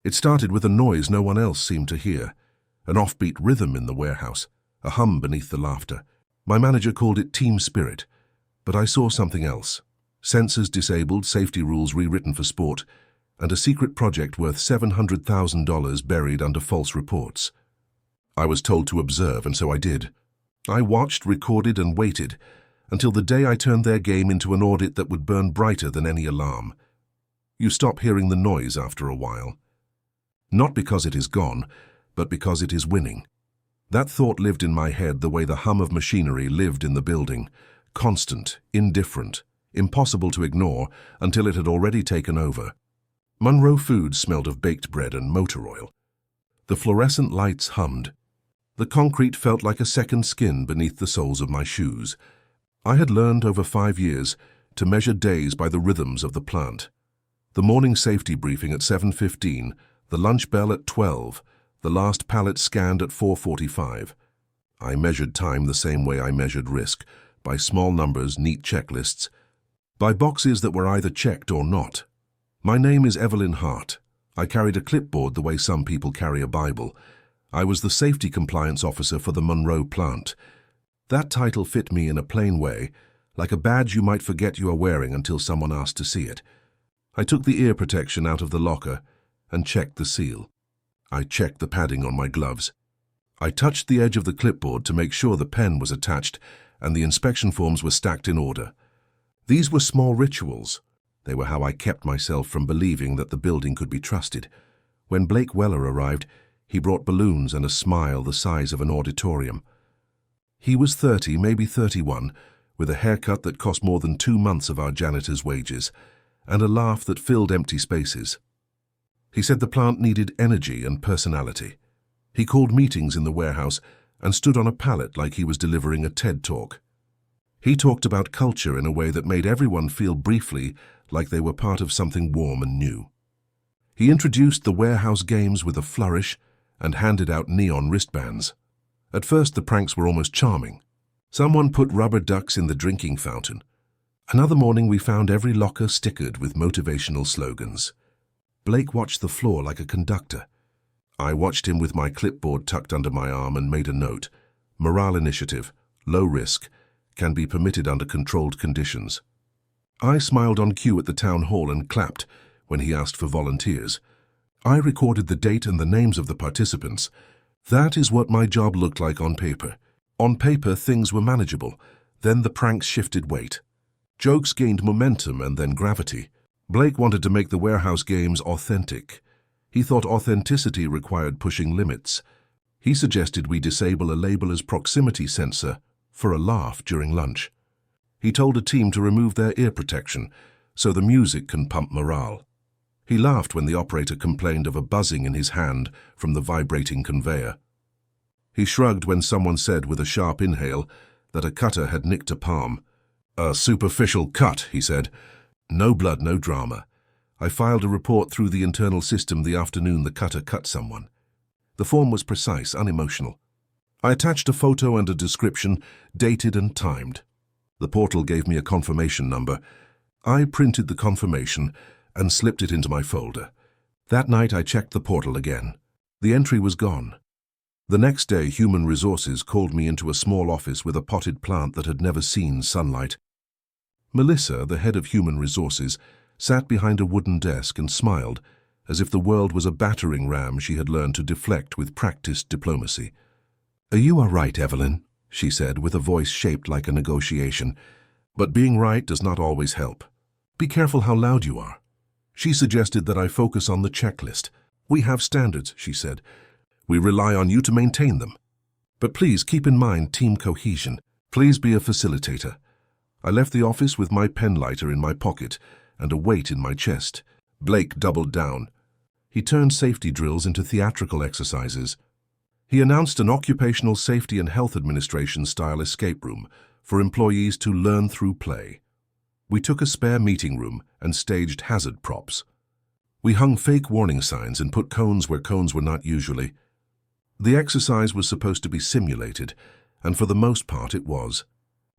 It started with a noise no one else seemed to hear, an offbeat rhythm in the warehouse, a hum beneath the laughter. My manager called it team spirit, but I saw something else. Sensors disabled, safety rules rewritten for sport, and a secret project worth $700,000 buried under false reports. I was told to observe, and so I did. I watched, recorded, and waited until the day I turned their game into an audit that would burn brighter than any alarm. You stop hearing the noise after a while. Not because it is gone, but because it is winning. That thought lived in my head the way the hum of machinery lived in the building, constant, indifferent, impossible to ignore until it had already taken over. Monroe Foods smelled of baked bread and motor oil. The fluorescent lights hummed. The concrete felt like a second skin beneath the soles of my shoes. I had learned over 5 years to measure days by the rhythms of the plant. The morning safety briefing at 7:15, the lunch bell at 12, the last pallet scanned at 4:45. I measured time the same way I measured risk, by small numbers, neat checklists, by boxes that were either checked or not. My name is Evelyn Hart. I carried a clipboard the way some people carry a Bible. I was the safety compliance officer for the Monroe plant. That title fit me in a plain way, like a badge you might forget you are wearing until someone asked to see it. I took the ear protection out of the locker and checked the seal. I checked the padding on my gloves. I touched the edge of the clipboard to make sure the pen was attached and the inspection forms were stacked in order. These were small rituals. They were how I kept myself from believing that the building could be trusted. When Blake Weller arrived, he brought balloons and a smile the size of an auditorium. He was 30, maybe 31, with a haircut that cost more than 2 months of our janitor's wages, and a laugh that filled empty spaces. He said the plant needed energy and personality. He called meetings in the warehouse and stood on a pallet like he was delivering a TED talk. He talked about culture in a way that made everyone feel briefly like they were part of something warm and new. He introduced the warehouse games with a flourish and handed out neon wristbands. At first, the pranks were almost charming. Someone put rubber ducks in the drinking fountain. Another morning, we found every locker stickered with motivational slogans. Blake watched the floor like a conductor. I watched him with my clipboard tucked under my arm and made a note. Morale initiative, low risk, can be permitted under controlled conditions. I smiled on cue at the town hall and clapped when he asked for volunteers. I recorded the date and the names of the participants. That is what my job looked like on paper. On paper, things were manageable. Then the pranks shifted weight. Jokes gained momentum and then gravity. Blake wanted to make the warehouse games authentic. He thought authenticity required pushing limits. He suggested we disable a labeler's proximity sensor for a laugh during lunch. He told a team to remove their ear protection so the music can pump morale. He laughed when the operator complained of a buzzing in his hand from the vibrating conveyor. He shrugged when someone said with a sharp inhale that a cutter had nicked a palm. "A superficial cut," he said. "No blood, no drama." I filed a report through the internal system the afternoon the cutter cut someone. The form was precise, unemotional. I attached a photo and a description, dated and timed. The portal gave me a confirmation number. I printed the confirmation and slipped it into my folder. That night I checked the portal again. The entry was gone. The next day, Human Resources called me into a small office with a potted plant that had never seen sunlight. Melissa, the head of Human Resources, sat behind a wooden desk and smiled, as if the world was a battering ram she had learned to deflect with practiced diplomacy. "You are right, Evelyn," she said, with a voice shaped like a negotiation. "But being right does not always help. Be careful how loud you are." She suggested that I focus on the checklist. "We have standards," she said. "We rely on you to maintain them. But please keep in mind team cohesion. Please be a facilitator." I left the office with my pen lighter in my pocket and a weight in my chest. Blake doubled down. He turned safety drills into theatrical exercises. He announced an Occupational Safety and Health Administration-style escape room for employees to learn through play. We took a spare meeting room and staged hazard props. We hung fake warning signs and put cones where cones were not usually. The exercise was supposed to be simulated, and for the most part it was.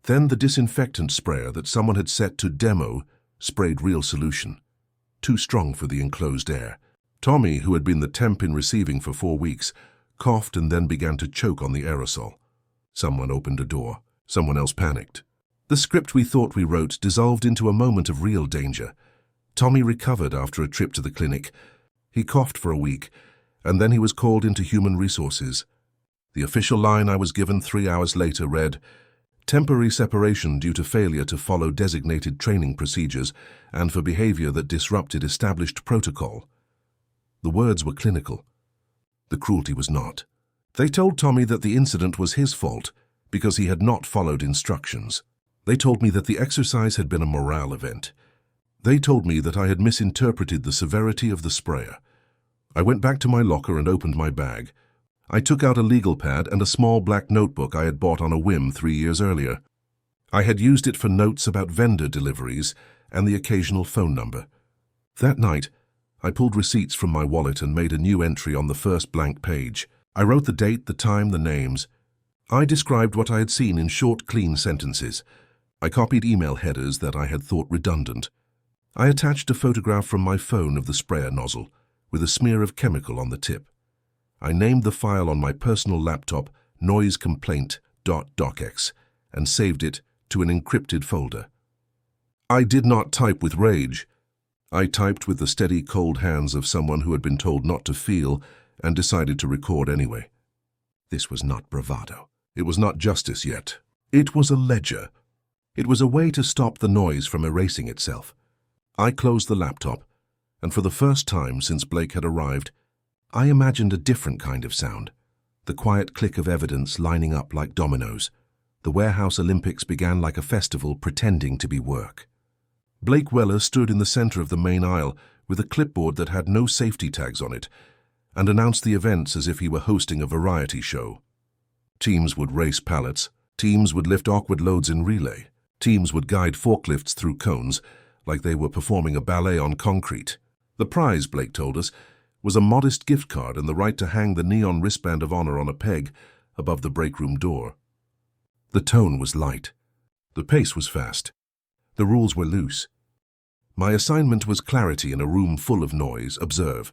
Then the disinfectant sprayer that someone had set to demo sprayed real solution. Too strong for the enclosed air. Tommy, who had been the temp in receiving for 4 weeks, coughed and then began to choke on the aerosol. Someone opened a door. Someone else panicked. The script we thought we wrote dissolved into a moment of real danger. Tommy recovered after a trip to the clinic. He coughed for a week, and then he was called into human resources. The official line I was given 3 hours later read, "Temporary separation due to failure to follow designated training procedures and for behavior that disrupted established protocol." The words were clinical. The cruelty was not. They told Tommy that the incident was his fault because he had not followed instructions. They told me that the exercise had been a morale event. They told me that I had misinterpreted the severity of the sprayer. I went back to my locker and opened my bag. I took out a legal pad and a small black notebook I had bought on a whim 3 years earlier. I had used it for notes about vendor deliveries and the occasional phone number. That night, I pulled receipts from my wallet and made a new entry on the first blank page. I wrote the date, the time, the names. I described what I had seen in short, clean sentences. I copied email headers that I had thought redundant. I attached a photograph from my phone of the sprayer nozzle, with a smear of chemical on the tip. I named the file on my personal laptop noisecomplaint.docx and saved it to an encrypted folder. I did not type with rage. I typed with the steady, cold hands of someone who had been told not to feel and decided to record anyway. This was not bravado. It was not justice yet. It was a ledger. It was a way to stop the noise from erasing itself. I closed the laptop, and for the first time since Blake had arrived, I imagined a different kind of sound. The quiet click of evidence lining up like dominoes. The warehouse Olympics began like a festival pretending to be work. Blake Weller stood in the center of the main aisle with a clipboard that had no safety tags on it and announced the events as if he were hosting a variety show. Teams would race pallets. Teams would lift awkward loads in relay. Teams would guide forklifts through cones like they were performing a ballet on concrete. The prize, Blake told us, was a modest gift card and the right to hang the neon wristband of honor on a peg above the breakroom door. The tone was light. The pace was fast. The rules were loose. My assignment was clarity in a room full of noise. Observe.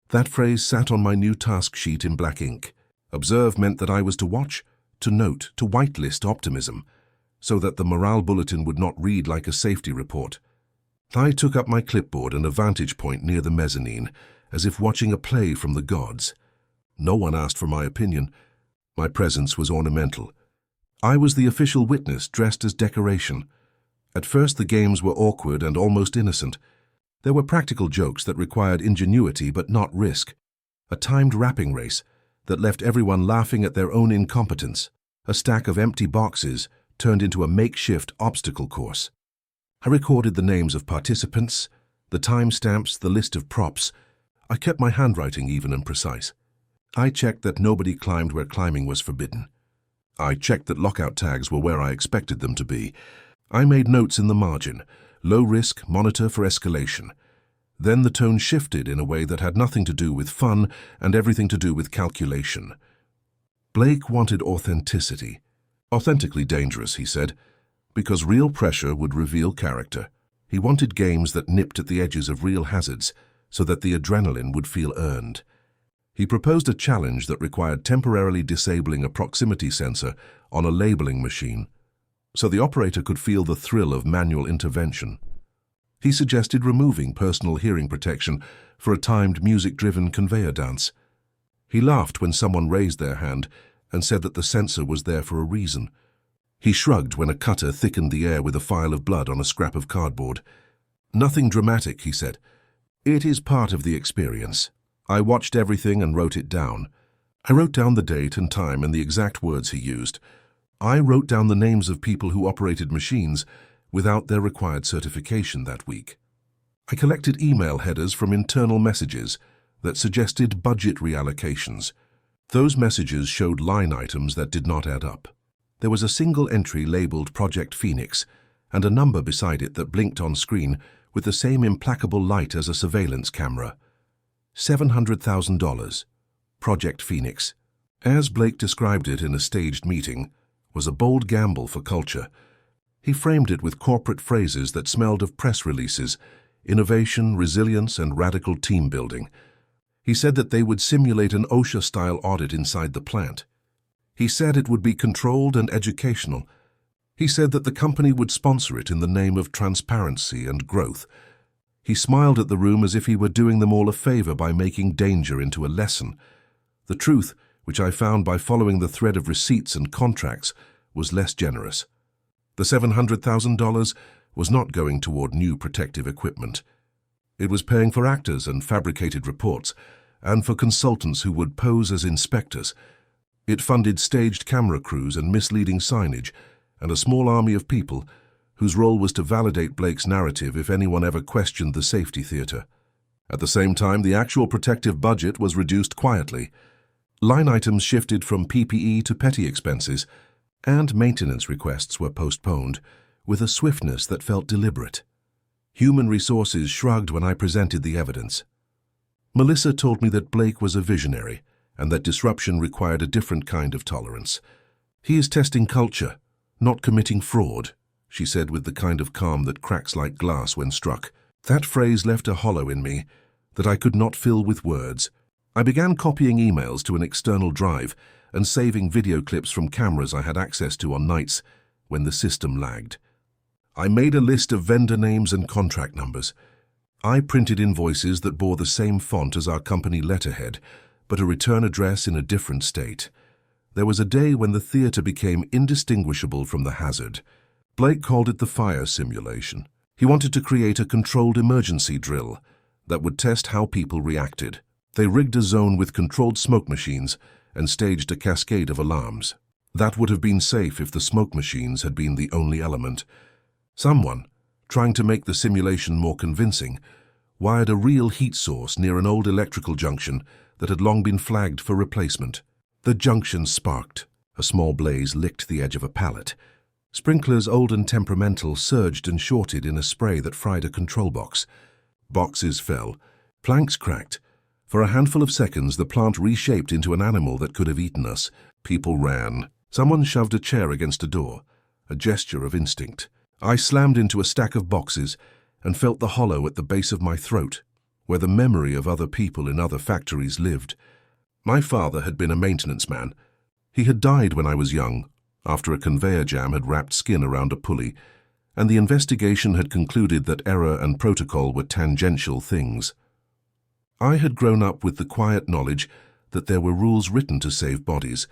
That phrase sat on my new task sheet in black ink. Observe meant that I was to watch, to note, to whitelist optimism, so that the morale bulletin would not read like a safety report. I took up my clipboard and a vantage point near the mezzanine, as if watching a play from the gods. No one asked for my opinion. My presence was ornamental. I was the official witness dressed as decoration. At first the games were awkward and almost innocent. There were practical jokes that required ingenuity but not risk. A timed rapping race that left everyone laughing at their own incompetence. A stack of empty boxes turned into a makeshift obstacle course. I recorded the names of participants, the timestamps, the list of props. I kept my handwriting even and precise. I checked that nobody climbed where climbing was forbidden. I checked that lockout tags were where I expected them to be. I made notes in the margin. Low risk, monitor for escalation. Then the tone shifted in a way that had nothing to do with fun and everything to do with calculation. Blake wanted authenticity. Authentically dangerous, he said, because real pressure would reveal character. He wanted games that nipped at the edges of real hazards so that the adrenaline would feel earned. He proposed a challenge that required temporarily disabling a proximity sensor on a labeling machine so the operator could feel the thrill of manual intervention. He suggested removing personal hearing protection for a timed music-driven conveyor dance. He laughed when someone raised their hand and said that the sensor was there for a reason. He shrugged when a cutter thickened the air with a file of blood on a scrap of cardboard. Nothing dramatic, he said. It is part of the experience. I watched everything and wrote it down. I wrote down the date and time and the exact words he used. I wrote down the names of people who operated machines without their required certification that week. I collected email headers from internal messages that suggested budget reallocations. Those messages showed line items that did not add up. There was a single entry labeled Project Phoenix and a number beside it that blinked on screen with the same implacable light as a surveillance camera. $700,000. Project Phoenix. As Blake described it in a staged meeting, was a bold gamble for culture. He framed it with corporate phrases that smelled of press releases, innovation, resilience, and radical team building. He said that they would simulate an OSHA-style audit inside the plant. He said it would be controlled and educational. He said that the company would sponsor it in the name of transparency and growth. He smiled at the room as if he were doing them all a favor by making danger into a lesson. The truth, which I found by following the thread of receipts and contracts, was less generous. The $700,000 was not going toward new protective equipment. It was paying for actors and fabricated reports, and for consultants who would pose as inspectors. It funded staged camera crews and misleading signage, and a small army of people whose role was to validate Blake's narrative if anyone ever questioned the safety theater. At the same time, the actual protective budget was reduced quietly. Line items shifted from PPE to petty expenses, and maintenance requests were postponed, with a swiftness that felt deliberate. Human resources shrugged when I presented the evidence. Melissa told me that Blake was a visionary, and that disruption required a different kind of tolerance. He is testing culture, not committing fraud, she said with the kind of calm that cracks like glass when struck. That phrase left a hollow in me that I could not fill with words. I began copying emails to an external drive and saving video clips from cameras I had access to on nights when the system lagged. I made a list of vendor names and contract numbers. I printed invoices that bore the same font as our company letterhead, but a return address in a different state. There was a day when the theater became indistinguishable from the hazard. Blake called it the fire simulation. He wanted to create a controlled emergency drill that would test how people reacted. They rigged a zone with controlled smoke machines and staged a cascade of alarms. That would have been safe if the smoke machines had been the only element. Someone, trying to make the simulation more convincing, wired a real heat source near an old electrical junction that had long been flagged for replacement. The junction sparked. A small blaze licked the edge of a pallet. Sprinklers, old and temperamental, surged and shorted in a spray that fried a control box. Boxes fell. Planks cracked. For a handful of seconds, the plant reshaped into an animal that could have eaten us. People ran. Someone shoved a chair against a door, a gesture of instinct. I slammed into a stack of boxes and felt the hollow at the base of my throat, where the memory of other people in other factories lived. My father had been a maintenance man. He had died when I was young, after a conveyor jam had wrapped skin around a pulley, and the investigation had concluded that error and protocol were tangential things. I had grown up with the quiet knowledge that there were rules written to save bodies,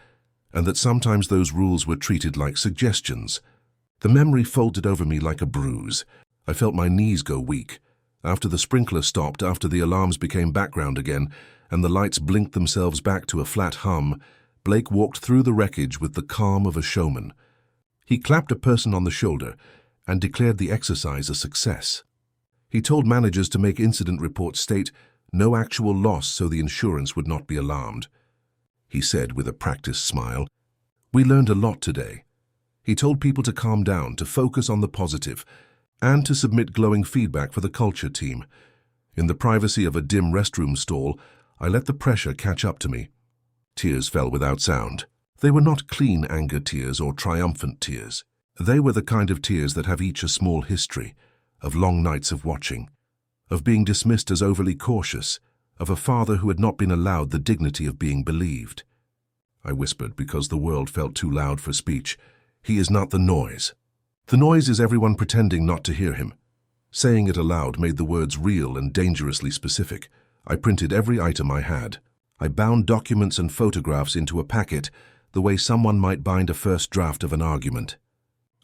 and that sometimes those rules were treated like suggestions. The memory folded over me like a bruise. I felt my knees go weak. After the sprinkler stopped, after the alarms became background again, and the lights blinked themselves back to a flat hum, Blake walked through the wreckage with the calm of a showman. He clapped a person on the shoulder and declared the exercise a success. He told managers to make incident reports state no actual loss so the insurance would not be alarmed. He said with a practiced smile, "We learned a lot today." He told people to calm down, to focus on the positive, and to submit glowing feedback for the culture team. In the privacy of a dim restroom stall, I let the pressure catch up to me. Tears fell without sound. They were not clean anger tears or triumphant tears. They were the kind of tears that have each a small history, of long nights of watching, of being dismissed as overly cautious, of a father who had not been allowed the dignity of being believed. I whispered because the world felt too loud for speech. He is not the noise. The noise is everyone pretending not to hear him. Saying it aloud made the words real and dangerously specific. I printed every item I had. I bound documents and photographs into a packet, the way someone might bind a first draft of an argument.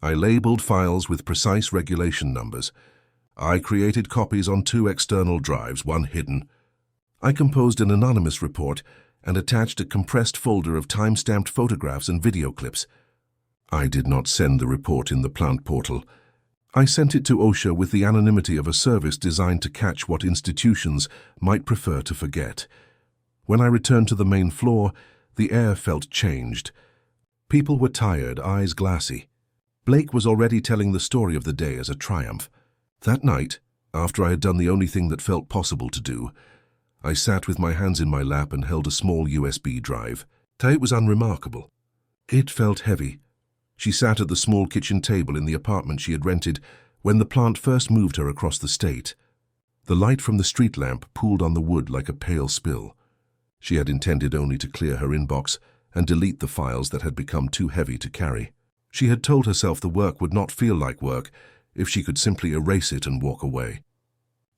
I labeled files with precise regulation numbers. I created copies on 2 external drives, one hidden. I composed an anonymous report and attached a compressed folder of time-stamped photographs and video clips. I did not send the report in the plant portal. I sent it to OSHA with the anonymity of a service designed to catch what institutions might prefer to forget. When I returned to the main floor, the air felt changed. People were tired, eyes glassy. Blake was already telling the story of the day as a triumph. That night, after I had done the only thing that felt possible to do, I sat with my hands in my lap and held a small USB drive. It was unremarkable. It felt heavy. She sat at the small kitchen table in the apartment she had rented when the plant first moved her across the state. The light from the street lamp pooled on the wood like a pale spill. She had intended only to clear her inbox and delete the files that had become too heavy to carry. She had told herself the work would not feel like work if she could simply erase it and walk away.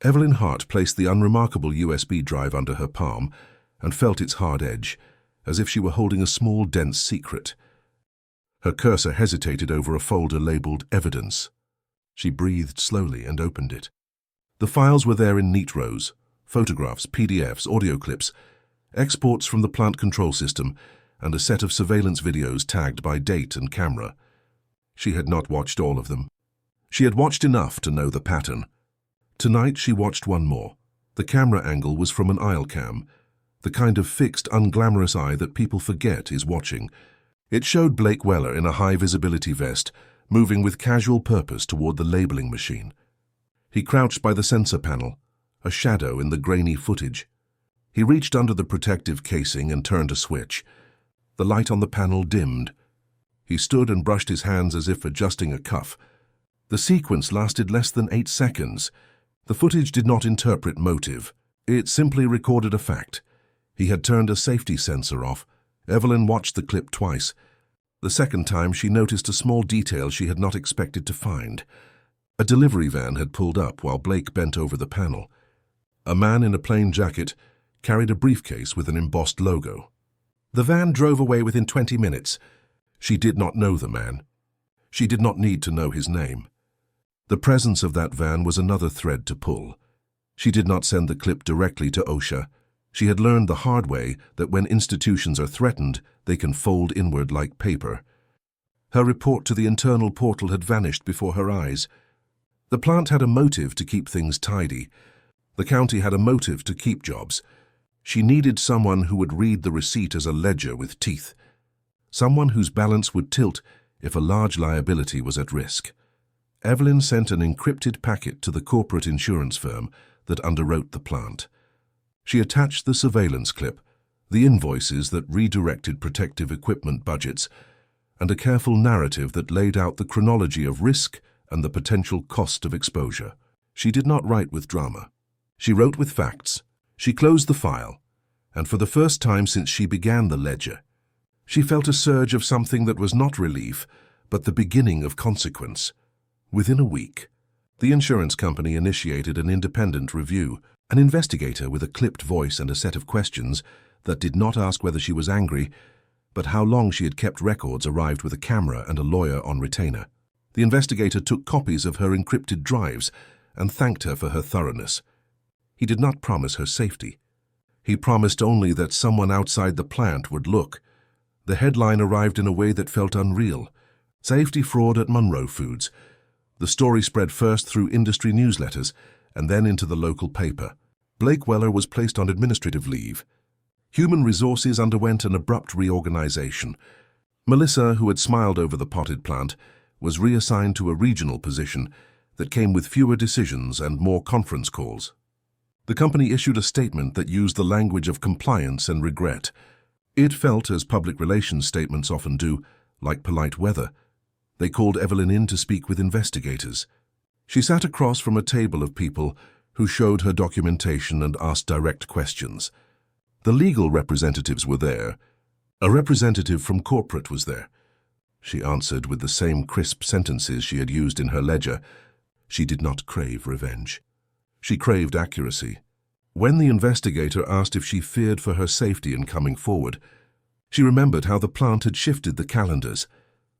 Evelyn Hart placed the unremarkable USB drive under her palm and felt its hard edge, as if she were holding a small, dense secret. Her cursor hesitated over a folder labeled Evidence. She breathed slowly and opened it. The files were there in neat rows: photographs, PDFs, audio clips, exports from the plant control system, and a set of surveillance videos tagged by date and camera. She had not watched all of them. She had watched enough to know the pattern. Tonight she watched one more. The camera angle was from an aisle cam, the kind of fixed, unglamorous eye that people forget is watching. It showed Blake Weller in a high-visibility vest, moving with casual purpose toward the labeling machine. He crouched by the sensor panel, a shadow in the grainy footage. He reached under the protective casing and turned a switch. The light on the panel dimmed. He stood and brushed his hands as if adjusting a cuff. The sequence lasted less than 8 seconds. The footage did not interpret motive. It simply recorded a fact. He had turned a safety sensor off. Evelyn watched the clip twice. The second time she noticed a small detail she had not expected to find. A delivery van had pulled up while Blake bent over the panel. A man in a plain jacket carried a briefcase with an embossed logo. The van drove away within 20 minutes. She did not know the man. She did not need to know his name. The presence of that van was another thread to pull. She did not send the clip directly to OSHA. She had learned the hard way that when institutions are threatened, they can fold inward like paper. Her report to the internal portal had vanished before her eyes. The plant had a motive to keep things tidy. The county had a motive to keep jobs. She needed someone who would read the receipt as a ledger with teeth. Someone whose balance would tilt if a large liability was at risk. Evelyn sent an encrypted packet to the corporate insurance firm that underwrote the plant. She attached the surveillance clip, the invoices that redirected protective equipment budgets, and a careful narrative that laid out the chronology of risk and the potential cost of exposure. She did not write with drama. She wrote with facts. She closed the file, and for the first time since she began the ledger, she felt a surge of something that was not relief, but the beginning of consequence. Within a week, the insurance company initiated an independent review. An investigator with a clipped voice and a set of questions that did not ask whether she was angry, but how long she had kept records arrived with a camera and a lawyer on retainer. The investigator took copies of her encrypted drives and thanked her for her thoroughness. He did not promise her safety. He promised only that someone outside the plant would look. The headline arrived in a way that felt unreal. Safety fraud at Monroe Foods. The story spread first through industry newsletters and then into the local paper. Blake Weller was placed on administrative leave. Human Resources underwent an abrupt reorganization. Melissa, who had smiled over the potted plant, was reassigned to a regional position that came with fewer decisions and more conference calls. The company issued a statement that used the language of compliance and regret. It felt, as public relations statements often do, like polite weather. They called Evelyn in to speak with investigators. She sat across from a table of people who showed her documentation and asked direct questions. The legal representatives were there. A representative from corporate was there. She answered with the same crisp sentences she had used in her ledger. She did not crave revenge. She craved accuracy. When the investigator asked if she feared for her safety in coming forward, she remembered how the plant had shifted the calendars,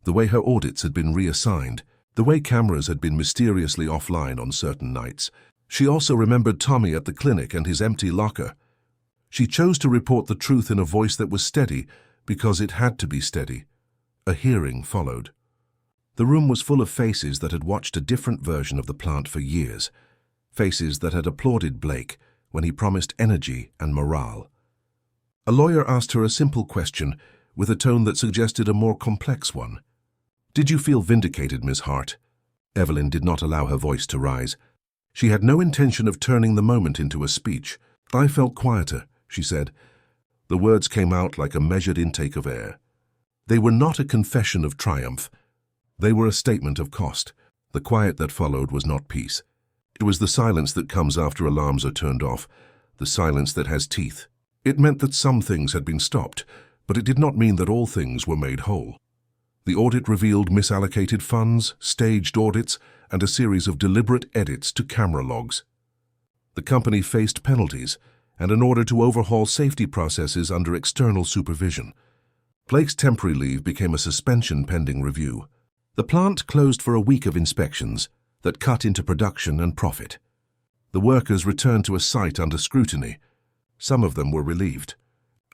the way her audits had been reassigned, the way cameras had been mysteriously offline on certain nights. She also remembered Tommy at the clinic and his empty locker. She chose to report the truth in a voice that was steady because it had to be steady. A hearing followed. The room was full of faces that had watched a different version of the plant for years, faces that had applauded Blake when he promised energy and morale. A lawyer asked her a simple question with a tone that suggested a more complex one. "Did you feel vindicated, Miss Hart?" Evelyn did not allow her voice to rise. She had no intention of turning the moment into a speech. "I felt quieter," she said. The words came out like a measured intake of air. They were not a confession of triumph. They were a statement of cost. The quiet that followed was not peace. It was the silence that comes after alarms are turned off, the silence that has teeth. It meant that some things had been stopped, but it did not mean that all things were made whole. The audit revealed misallocated funds, staged audits, and a series of deliberate edits to camera logs. The company faced penalties and an order to overhaul safety processes under external supervision. Blake's temporary leave became a suspension pending review. The plant closed for a week of inspections that cut into production and profit. The workers returned to a site under scrutiny. Some of them were relieved.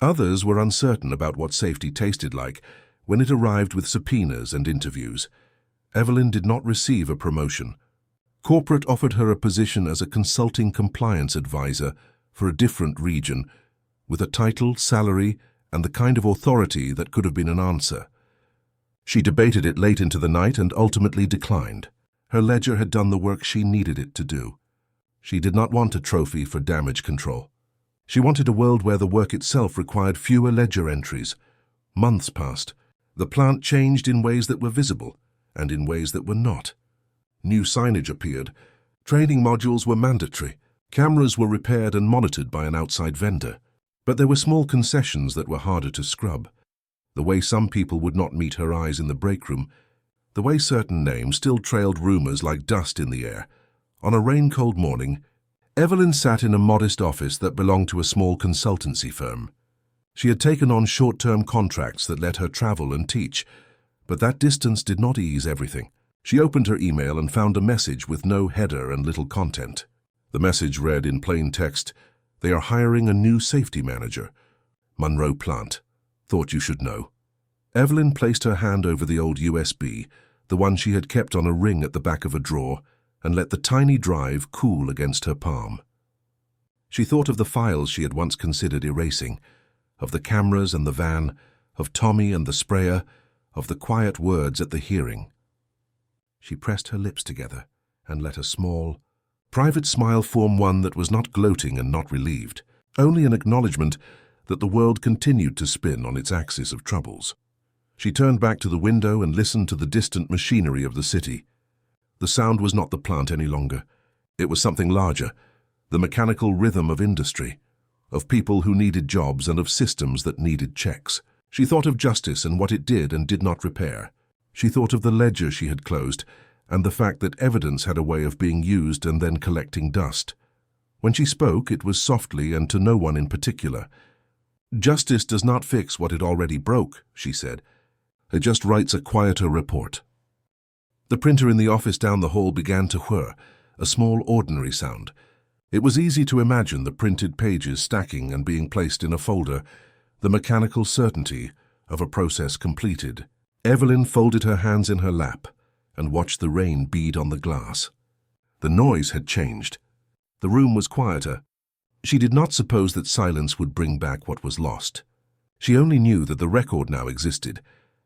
Others were uncertain about what safety tasted like when it arrived with subpoenas and interviews. Evelyn did not receive a promotion. Corporate offered her a position as a consulting compliance advisor for a different region, with a title, salary, and the kind of authority that could have been an answer. She debated it late into the night and ultimately declined. Her ledger had done the work she needed it to do. She did not want a trophy for damage control. She wanted a world where the work itself required fewer ledger entries. Months passed. The plant changed in ways that were visible and in ways that were not. New signage appeared. Training modules were mandatory. Cameras were repaired and monitored by an outside vendor. But there were small concessions that were harder to scrub. The way some people would not meet her eyes in the break room. The way certain names still trailed rumors like dust in the air. On a rain-cold morning, Evelyn sat in a modest office that belonged to a small consultancy firm. She had taken on short-term contracts that let her travel and teach, but that distance did not ease everything. She opened her email and found a message with no header and little content. The message read in plain text, "They are hiring a new safety manager. Monroe Plant. Thought you should know." Evelyn placed her hand over the old USB, the one she had kept on a ring at the back of a drawer, and let the tiny drive cool against her palm. She thought of the files she had once considered erasing, of the cameras and the van, of Tommy and the sprayer, of the quiet words at the hearing. She pressed her lips together and let a small, private smile form one that was not gloating and not relieved, only an acknowledgement that the world continued to spin on its axis of troubles. She turned back to the window and listened to the distant machinery of the city. The sound was not the plant any longer. It was something larger, the mechanical rhythm of industry, of people who needed jobs and of systems that needed checks. She thought of justice and what it did and did not repair. She thought of the ledger she had closed and the fact that evidence had a way of being used and then collecting dust. When she spoke, it was softly and to no one in particular. "Justice does not fix what it already broke," she said. "It just writes a quieter report." The printer in the office down the hall began to whir, a small, ordinary sound. It was easy to imagine the printed pages stacking and being placed in a folder, the mechanical certainty of a process completed. Evelyn folded her hands in her lap and watched the rain bead on the glass. The noise had changed. The room was quieter. She did not suppose that silence would bring back what was lost. She only knew that the record now existed,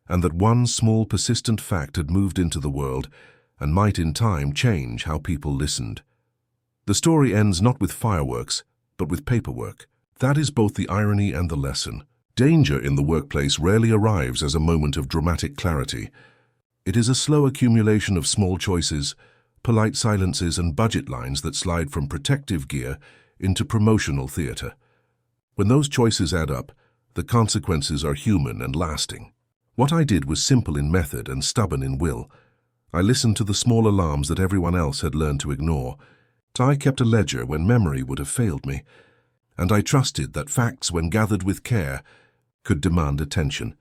and that one small persistent fact had moved into the world and might in time change how people listened. The story ends not with fireworks, but with paperwork. That is both the irony and the lesson. Danger in the workplace rarely arrives as a moment of dramatic clarity. It is a slow accumulation of small choices, polite silences and budget lines that slide from protective gear into promotional theater. When those choices add up, the consequences are human and lasting. What I did was simple in method and stubborn in will. I listened to the small alarms that everyone else had learned to ignore. I kept a ledger when memory would have failed me, and I trusted that facts, when gathered with care, could demand attention.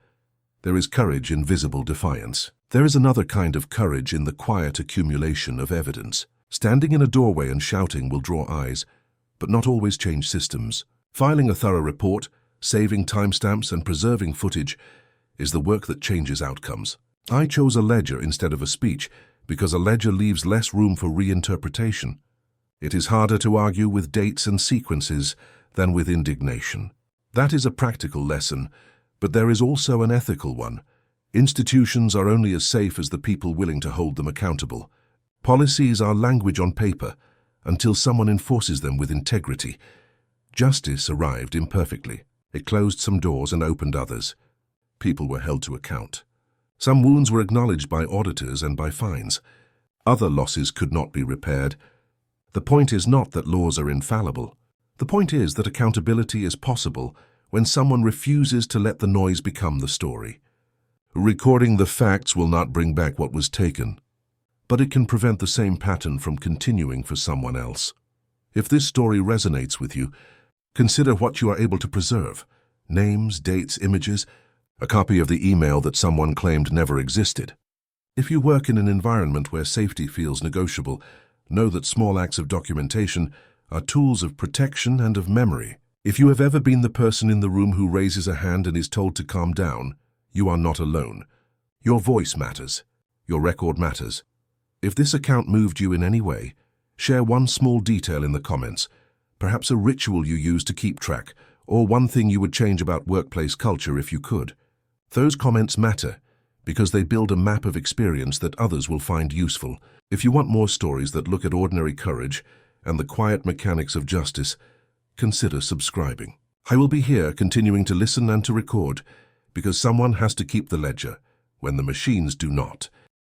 There is courage in visible defiance. There is another kind of courage in the quiet accumulation of evidence. Standing in a doorway and shouting will draw eyes, but not always change systems. Filing a thorough report, saving timestamps and preserving footage is the work that changes outcomes. I chose a ledger instead of a speech because a ledger leaves less room for reinterpretation. It is harder to argue with dates and sequences than with indignation. That is a practical lesson, but there is also an ethical one. Institutions are only as safe as the people willing to hold them accountable. Policies are language on paper until someone enforces them with integrity. Justice arrived imperfectly. It closed some doors and opened others. People were held to account. Some wounds were acknowledged by auditors and by fines. Other losses could not be repaired. The point is not that laws are infallible. The point is that accountability is possible when someone refuses to let the noise become the story. Recording the facts will not bring back what was taken, but it can prevent the same pattern from continuing for someone else. If this story resonates with you, consider what you are able to preserve: names, dates, images, a copy of the email that someone claimed never existed. If you work in an environment where safety feels negotiable, know that small acts of documentation are tools of protection and of memory. If you have ever been the person in the room who raises a hand and is told to calm down, you are not alone. Your voice matters. Your record matters. If this account moved you in any way, share one small detail in the comments, perhaps a ritual you use to keep track, or one thing you would change about workplace culture if you could. Those comments matter because they build a map of experience that others will find useful. If you want more stories that look at ordinary courage and the quiet mechanics of justice, consider subscribing. I will be here continuing to listen and to record because someone has to keep the ledger when the machines do not.